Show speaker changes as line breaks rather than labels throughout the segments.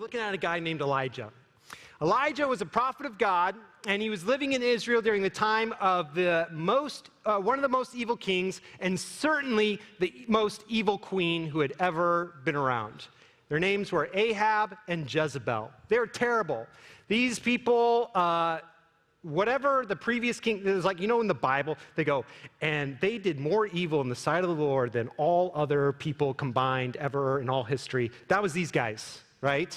looking at a guy named Elijah. Elijah was a prophet of God, and he was living in Israel during the time of one of the most evil kings, and certainly the most evil queen who had ever been around. Their names were Ahab and Jezebel. They were terrible. These people, whatever the previous king, it was like, in the Bible, they go, and they did more evil in the sight of the Lord than all other people combined ever in all history. That was these guys, right?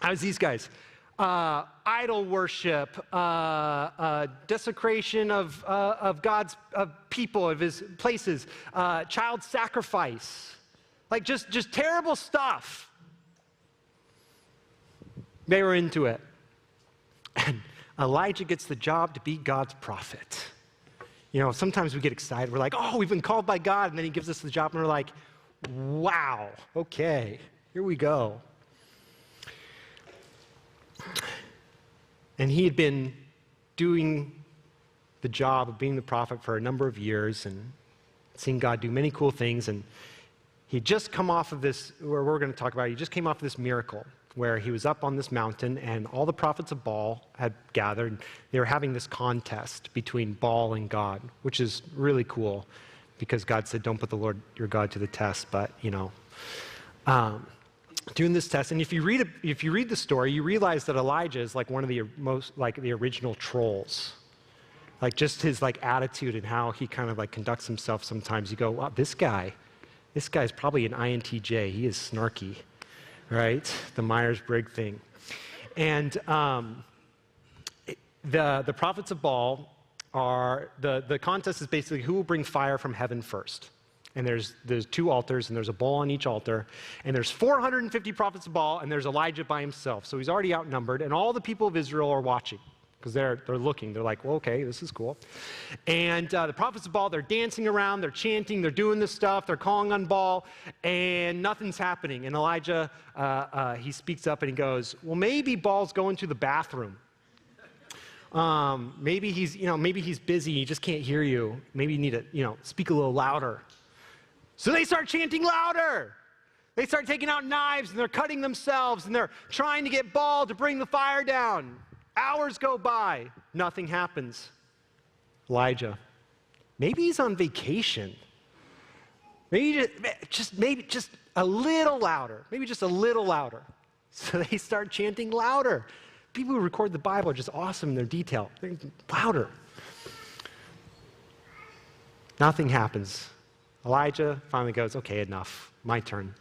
That was these guys. Idol worship, desecration of God's people, of his places, child sacrifice, like just terrible stuff. They were into it. And Elijah gets the job to be God's prophet. Sometimes we get excited. We're like, oh, we've been called by God. And then he gives us the job, and we're like, wow, okay, here we go. And he had been doing the job of being the prophet for a number of years and seen God do many cool things. And he'd just come off of this, where we're going to talk about it, he just came off of this miracle where he was up on this mountain and all the prophets of Baal had gathered. They were having this contest between Baal and God, which is really cool because God said, don't put the Lord your God to the test, but, doing this test. And if you read the story, you realize that Elijah is like one of the the original trolls. Like just his attitude and how he kind of conducts himself sometimes. You go, wow, this guy's probably an INTJ. He is snarky, right? The Myers-Briggs thing. And the prophets of Baal are, the contest is basically who will bring fire from heaven first. And there's two altars, and there's a bull on each altar, and there's 450 prophets of Baal, and there's Elijah by himself. So he's already outnumbered, and all the people of Israel are watching because they're looking. They're like, well, okay, this is cool. And the prophets of Baal, they're dancing around, they're chanting, they're doing this stuff, they're calling on Baal, and nothing's happening. And Elijah, he speaks up and he goes, well, maybe Baal's going to the bathroom. Maybe he's busy, he just can't hear you. Maybe you need to, speak a little louder. So they start chanting louder. They start taking out knives, and they're cutting themselves, and they're trying to get Baal to bring the fire down. Hours go by. Nothing happens. Elijah, maybe he's on vacation. Maybe just a little louder. Maybe just a little louder. So they start chanting louder. People who record the Bible are just awesome in their detail. They're louder. Nothing happens. Elijah finally goes, okay, enough, my turn.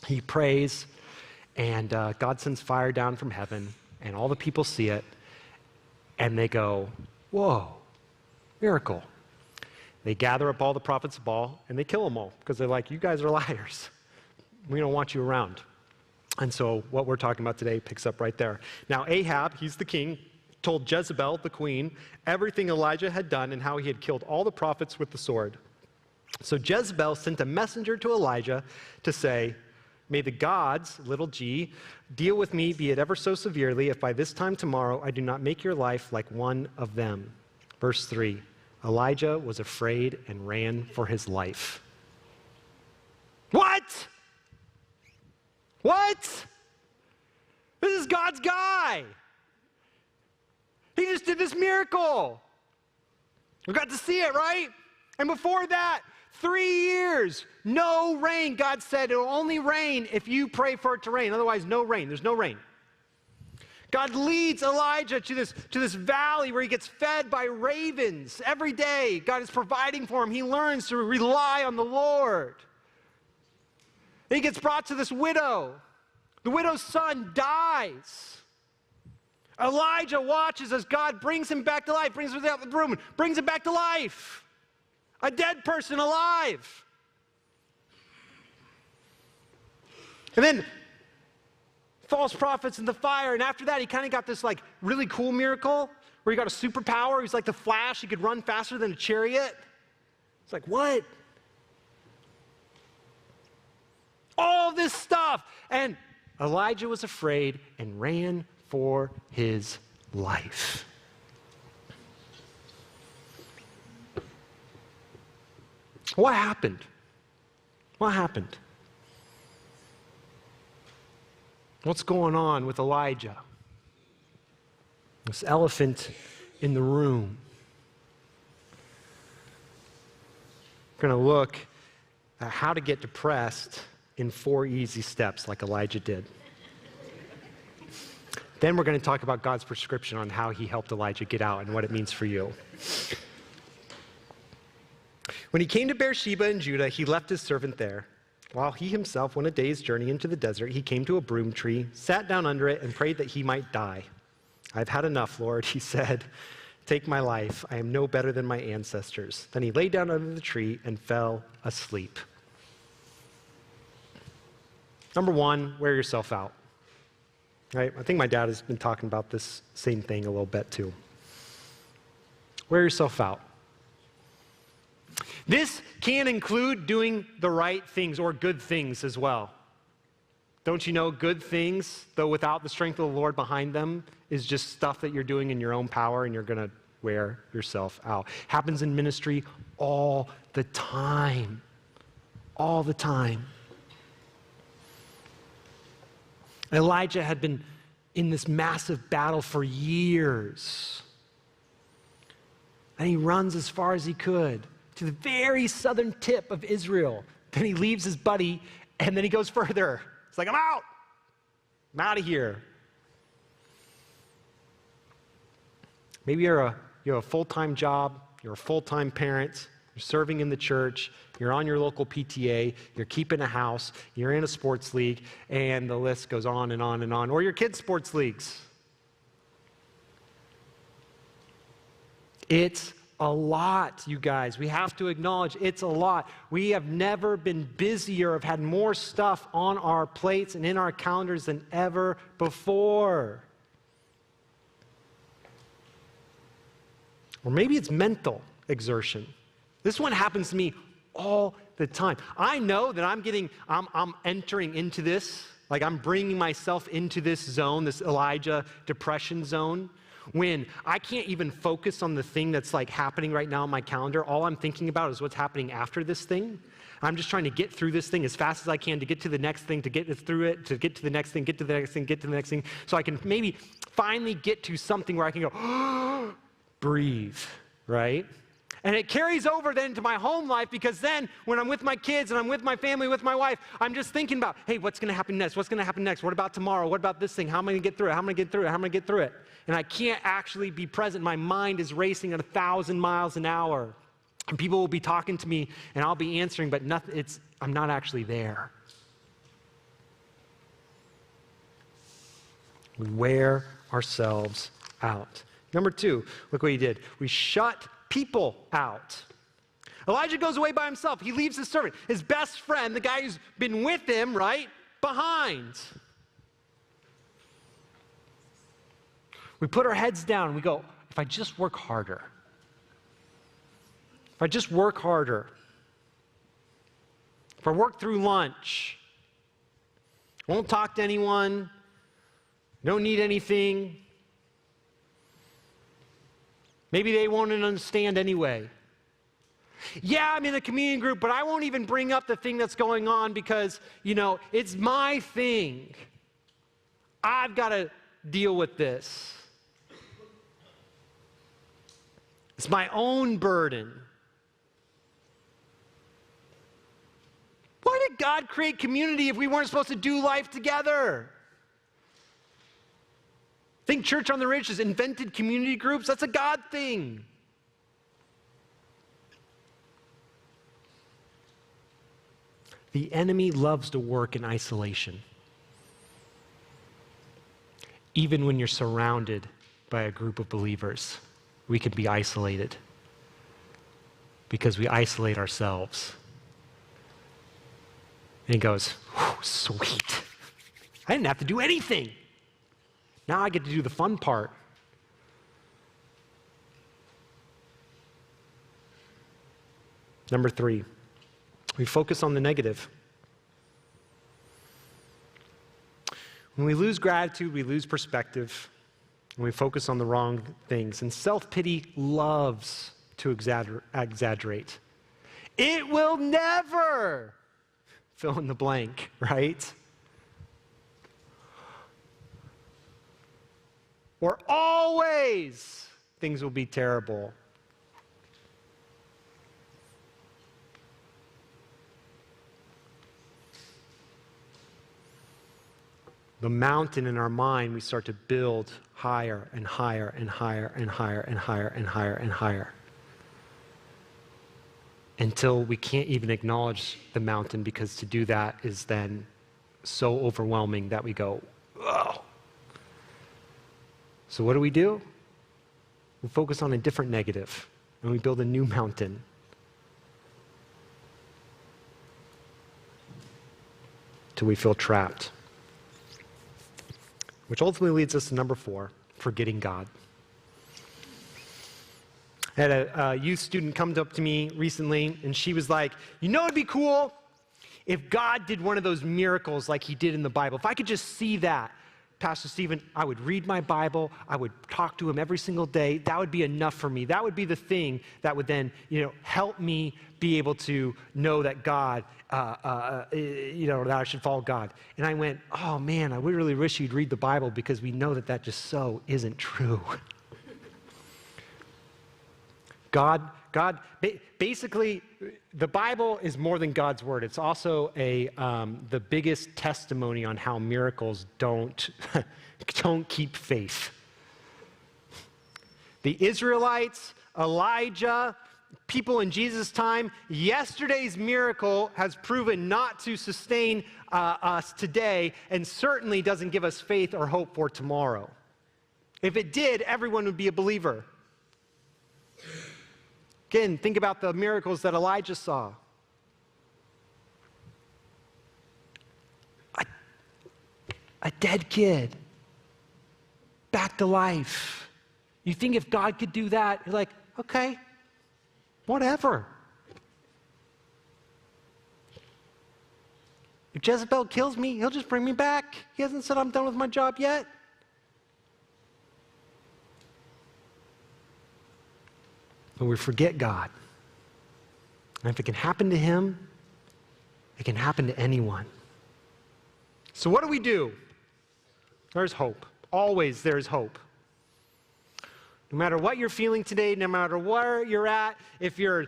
He prays, and God sends fire down from heaven, and all the people see it, and they go, whoa, miracle. They gather up all the prophets of Baal, and they kill them all, because they're like, you guys are liars. We don't want you around. And so what we're talking about today picks up right there. Now Ahab, he's the king, told Jezebel, the queen, everything Elijah had done and how he had killed all the prophets with the sword. So Jezebel sent a messenger to Elijah to say, may the gods, little g, deal with me, be it ever so severely, if by this time tomorrow I do not make your life like one of them. Verse 3, Elijah was afraid and ran for his life. What? What? This is God's guy. He just did this miracle. We got to see it, right? And before that, 3 years, no rain. God said it will only rain if you pray for it to rain. Otherwise, no rain. There's no rain. God leads Elijah to this valley where he gets fed by ravens every day. God is providing for him. He learns to rely on the Lord. Then he gets brought to this widow. The widow's son dies. Elijah watches as God brings him back to life, brings him out of the room, and brings him back to life. A dead person alive. And then false prophets in the fire. And after that, he kind of got this really cool miracle where he got a superpower. He's like the Flash. He could run faster than a chariot. It's like, what? All this stuff. And Elijah was afraid and ran for his life. What happened? What happened? What's going on with Elijah? This elephant in the room. We're going to look at how to get depressed in 4 easy steps like Elijah did. Then we're going to talk about God's prescription on how he helped Elijah get out and what it means for you. When he came to Beersheba in Judah, he left his servant there. While he himself went a day's journey into the desert, he came to a broom tree, sat down under it, and prayed that he might die. "I've had enough, Lord," he said. "Take my life. I am no better than my ancestors." Then he lay down under the tree and fell asleep. Number 1, wear yourself out. Right? I think my dad has been talking about this same thing a little bit too. Wear yourself out. This can include doing the right things or good things as well. Don't you know good things, though without the strength of the Lord behind them, is just stuff that you're doing in your own power and you're going to wear yourself out. Happens in ministry all the time. All the time. Elijah had been in this massive battle for years. And he runs as far as he could to the very southern tip of Israel. Then he leaves his buddy, and then he goes further. It's like, I'm out. I'm out of here. Maybe you have a full-time job, you're a full-time parent, you're serving in the church, you're on your local PTA, you're keeping a house, you're in a sports league, and the list goes on and on and on. Or your kids' sports leagues. It's a lot, you guys. We have to acknowledge it's a lot. We have never been busier, have had more stuff on our plates and in our calendars than ever before. Or maybe it's mental exertion. This one happens to me all the time. I know that I'm entering into this, like I'm bringing myself into this zone, this Elijah depression zone, when I can't even focus on the thing that's like happening right now on my calendar. All I'm thinking about is what's happening after this thing. I'm just trying to get through this thing as fast as I can to get to the next thing, to get through it, to get to the next thing, get to the next thing, get to the next thing, so I can maybe finally get to something where I can go, breathe, right? And it carries over then to my home life, because then when I'm with my kids and I'm with my family, with my wife, I'm just thinking about, hey, what's going to happen next? What's going to happen next? What about tomorrow? What about this thing? How am I going to get through it? How am I going to get through it? How am I going to get through it? And I can't actually be present. My mind is racing at 1,000 miles an hour. And people will be talking to me and I'll be answering, but I'm not actually there. We wear ourselves out. Number 2, look what he did. We shut people out. Elijah goes away by himself. He leaves his servant, his best friend, the guy who's been with him, right, behind. We put our heads down and we go, if I just work harder, if I just work harder, if I work through lunch, won't talk to anyone, don't need anything, maybe they won't understand anyway. Yeah, I'm in a communion group, but I won't even bring up the thing that's going on because, it's my thing. I've got to deal with this. It's my own burden. Why did God create community if we weren't supposed to do life together? Think Church on the Ridge has invented community groups. That's a God thing. The enemy loves to work in isolation. Even when you're surrounded by a group of believers, we can be isolated because we isolate ourselves. And he goes, sweet. I didn't have to do anything. Now I get to do the fun part. Number 3, we focus on the negative. When we lose gratitude, we lose perspective, and we focus on the wrong things. And self-pity loves to exaggerate. It will never fill in the blank, right? or always things will be terrible. The mountain in our mind, we start to build higher and higher and higher and higher and higher and higher and higher until we can't even acknowledge the mountain, because to do that is then so overwhelming that we go, oh. So what do? We focus on a different negative and we build a new mountain. Till we feel trapped. Which ultimately leads us to number 4, forgetting God. I had a youth student come up to me recently, and she was like, you know, it'd be cool if God did one of those miracles like he did in the Bible. If I could just see that, Pastor Stephen, I would read my Bible, I would talk to him every single day. That would be enough for me. That would be the thing that would then, help me be able to know that God, that I should follow God. And I went, oh man, I really wish you'd read the Bible, because we know that just so isn't true. Basically, the Bible is more than God's word. It's also the biggest testimony on how miracles don't keep faith. The Israelites, Elijah, people in Jesus' time, yesterday's miracle has proven not to sustain us today, and certainly doesn't give us faith or hope for tomorrow. If it did, everyone would be a believer. Again, think about the miracles that Elijah saw. A dead kid, back to life. You think if God could do that, you're like, okay, whatever. If Jezebel kills me, he'll just bring me back. He hasn't said I'm done with my job yet. But we forget God. And if it can happen to him, it can happen to anyone. So what do? There's hope. Always there's hope. No matter what you're feeling today, no matter where you're at, if you're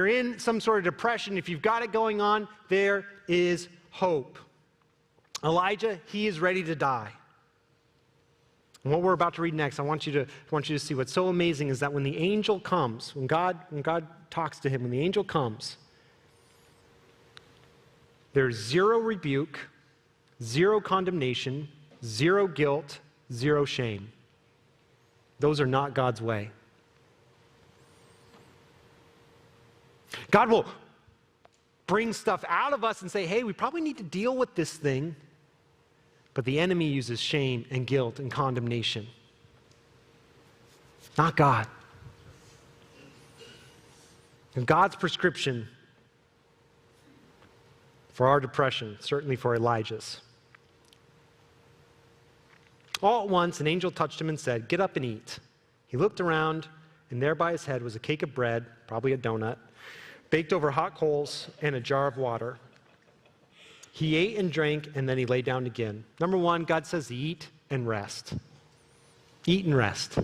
in some sort of depression, if you've got it going on, there is hope. Elijah, he is ready to die. And what we're about to read next, I want you to see what's so amazing is that when the angel comes, when God talks to him, when the angel comes, there's 0 rebuke, 0 condemnation, 0 guilt, 0 shame. Those are not God's way. God will bring stuff out of us and say, hey, we probably need to deal with this thing. But the enemy uses shame and guilt and condemnation. Not God. And God's prescription for our depression, certainly for Elijah's. All at once, an angel touched him and said, get up and eat. He looked around, and there by his head was a cake of bread, probably a donut, baked over hot coals, and a jar of water. He ate and drank, and then he lay down again. Number 1, God says eat and rest. Eat and rest.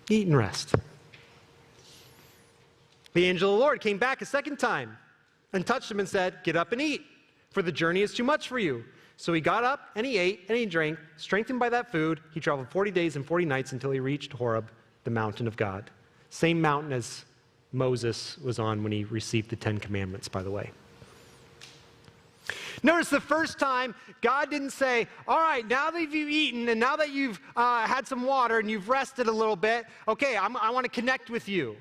Eat and rest. The angel of the Lord came back a second time and touched him and said, get up and eat, for the journey is too much for you. So he got up and he ate and he drank. Strengthened by that food, he traveled 40 days and 40 nights until he reached Horeb, the mountain of God. Same mountain as Moses was on when he received the 10 Commandments, by the way. Notice the first time, God didn't say, all right, now that you've eaten and now that you've had some water and you've rested a little bit, okay, I want to connect with you.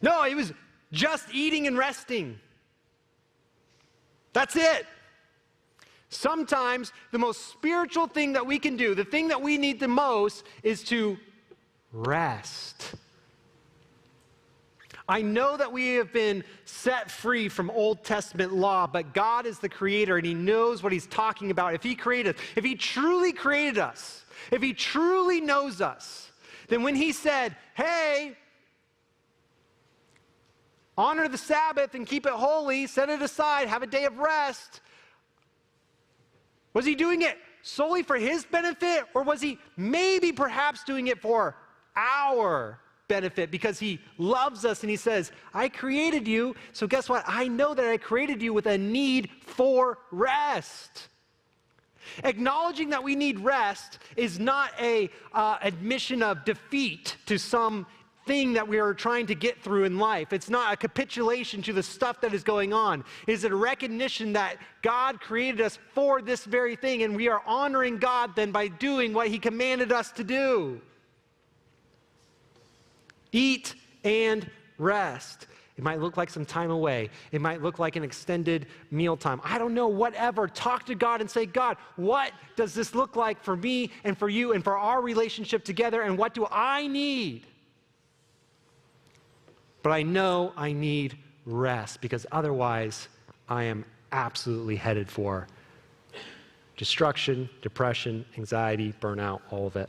No, it was just eating and resting. That's it. Sometimes the most spiritual thing that we can do, the thing that we need the most, is to rest. I know that we have been set free from Old Testament law, but God is the creator and he knows what he's talking about. If he truly created us, if he truly knows us, then when he said, hey, honor the Sabbath and keep it holy, set it aside, have a day of rest. Was he doing it solely for his benefit, or was he maybe perhaps doing it for our benefit because he loves us and he says, I created you, so guess what? I know that I created you with a need for rest. Acknowledging that we need rest is not a admission of defeat to some thing that we are trying to get through in life. It's not a capitulation to the stuff that is going on. It is a recognition that God created us for this very thing, and we are honoring God then by doing what he commanded us to do. Eat and rest. It might look like some time away. It might look like an extended meal time. I don't know, whatever. Talk to God and say, God, what does this look like for me and for you and for our relationship together, and what do I need? But I know I need rest, because otherwise I am absolutely headed for destruction, depression, anxiety, burnout, all of it.